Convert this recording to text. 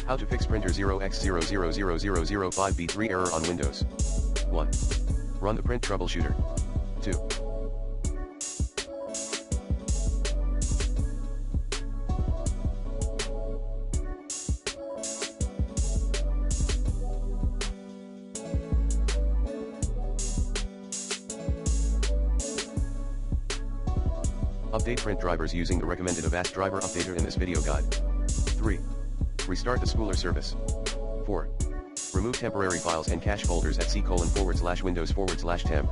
How to fix printer 0x000005b3 error on Windows. 1. Run the print troubleshooter. 2. Update print drivers using the recommended Avast driver updater in this video guide. 3. Restart the spooler service. 4. Remove temporary files and cache folders at c:/windows/temp.